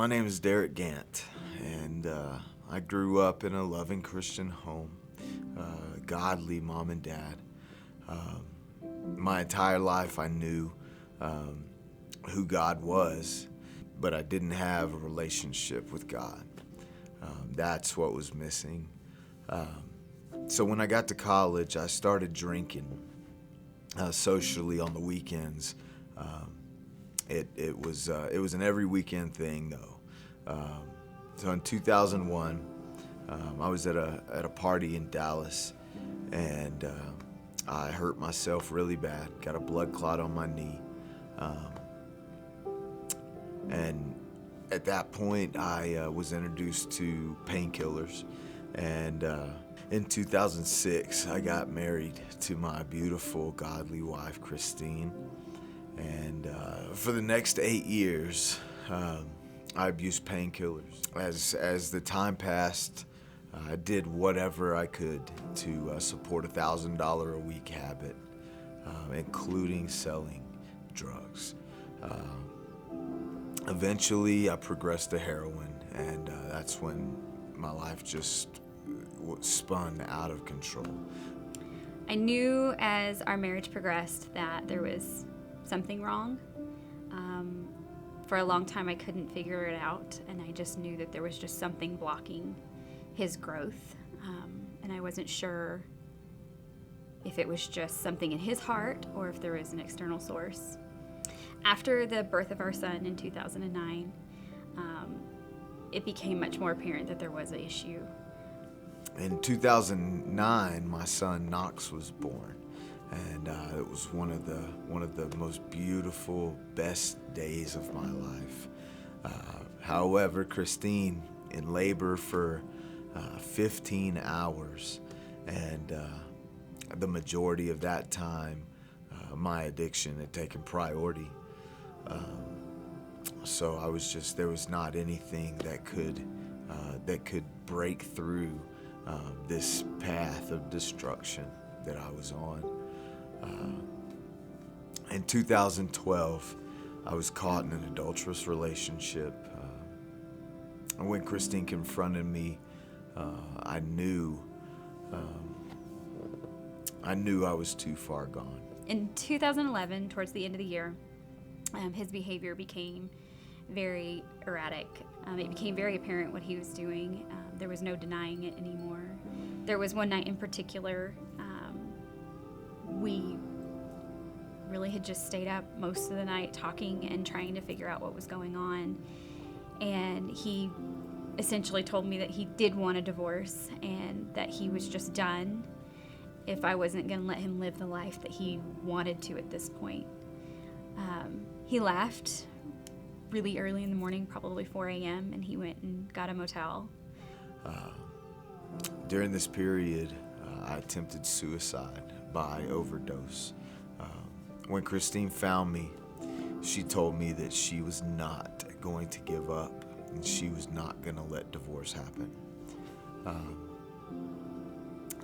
My name is Gauntt, and I grew up in a loving Christian home, godly mom and dad. My entire life I knew who God was, but I didn't have a relationship with God. That's what was missing. So when I got to college, I started drinking socially on the weekends. It was an every weekend thing though. So in 2001, I was at a party in Dallas, and I hurt myself really bad. Got a blood clot on my knee, and at that point, I was introduced to painkillers, and in 2006, I got married to my beautiful, godly wife, Christine. And for the next 8 years, I abused painkillers. As the time passed, I did whatever I could to support a $1,000 a week habit, including selling drugs. Eventually, I progressed to heroin, and that's when my life just spun out of control. I knew as our marriage progressed that there was something wrong. For a long time I couldn't figure it out, and I just knew that there was just something blocking his growth, and I wasn't sure if it was just something in his heart or if there was an external source. After the birth of our son in 2009, it became much more apparent that there was an issue. In 2009, my son Knox was born, and it was one of the most beautiful, best days of my life. However, Christine in labor for 15 hours, and the majority of that time, my addiction had taken priority. So there was not anything that could break through this path of destruction that I was on. In 2012, I was caught in an adulterous relationship. And when Christine confronted me, I knew I was too far gone. In 2011, towards the end of the year, his behavior became very erratic. It became very apparent what he was doing. There was no denying it anymore. There was one night in particular, we really had just stayed up most of the night talking and trying to figure out what was going on. And he essentially told me that he did want a divorce and that he was just done if I wasn't going to let him live the life that he wanted to at this point. He left really early in the morning, probably 4 a.m., and he went and got a motel. During this period, I attempted suicide by overdose. When Christine found me, she told me that she was not going to give up, and she was not going to let divorce happen.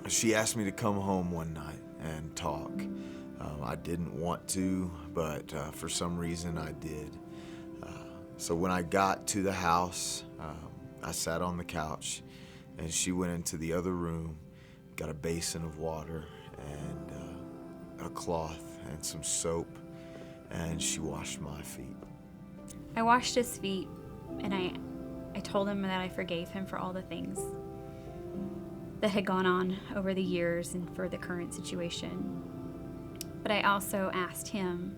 She asked me to come home one night and talk. I didn't want to, but for some reason I did. So when I got to the house, I sat on the couch, and she went into the other room, got a basin of water and a cloth and some soap, and she washed my feet. I washed his feet, and I told him that I forgave him for all the things that had gone on over the years and for the current situation. But I also asked him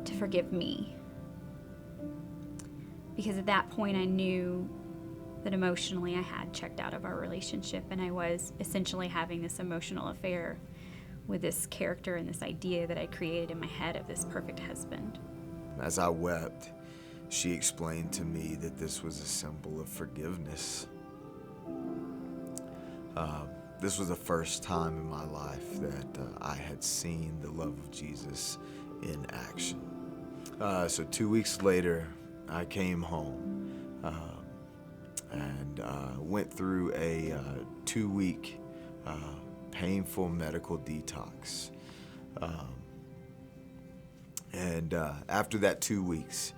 to forgive me, because at that point I knew that emotionally I had checked out of our relationship, and I was essentially having this emotional affair with this character and this idea that I created in my head of this perfect husband. As I wept, she explained to me that this was a symbol of forgiveness. This was the first time in my life that I had seen the love of Jesus in action. So 2 weeks later, I came home and went through a 2-week painful medical detox. And after that 2 weeks,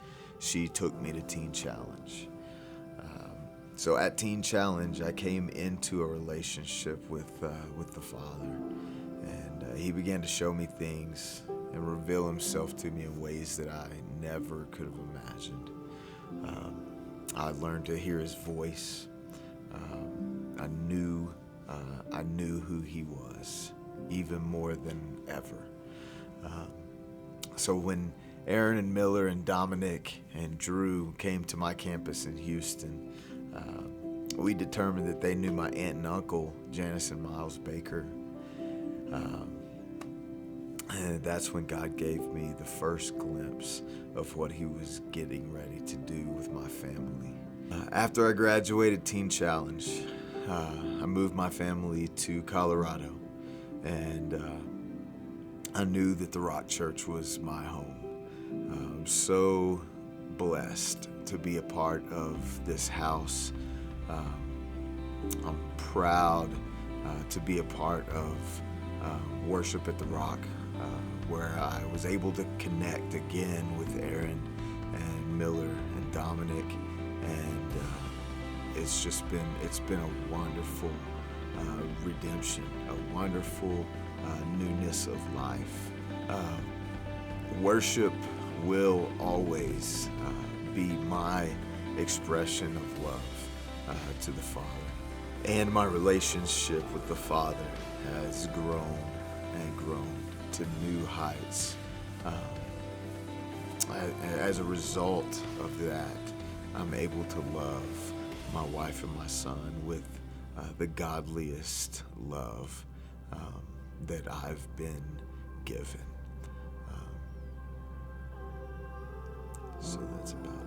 she took me to Teen Challenge. So at Teen Challenge, I came into a relationship with the Father, and He began to show me things and reveal Himself to me in ways that I never could have imagined. I learned to hear His voice. I knew who He was, even more than ever. So when Aaron and Miller and Dominic and Drew came to my campus in Houston, we determined that they knew my aunt and uncle, Janice and Miles Baker. And that's when God gave me the first glimpse of what He was getting ready to do with my family. After I graduated Teen Challenge, I moved my family to Colorado, and I knew that the Rock Church was my home. I'm so blessed to be a part of this house. I'm proud to be a part of Worship at the Rock, where I was able to connect again with Aaron and Miller and Dominic, and it's been a wonderful redemption, a wonderful newness of life. Worship will always be my expression of love to the Father. And my relationship with the Father has grown and grown to new heights. As a result of that, I'm able to love my wife and my son with the godliest love that I've been given. So that's about it.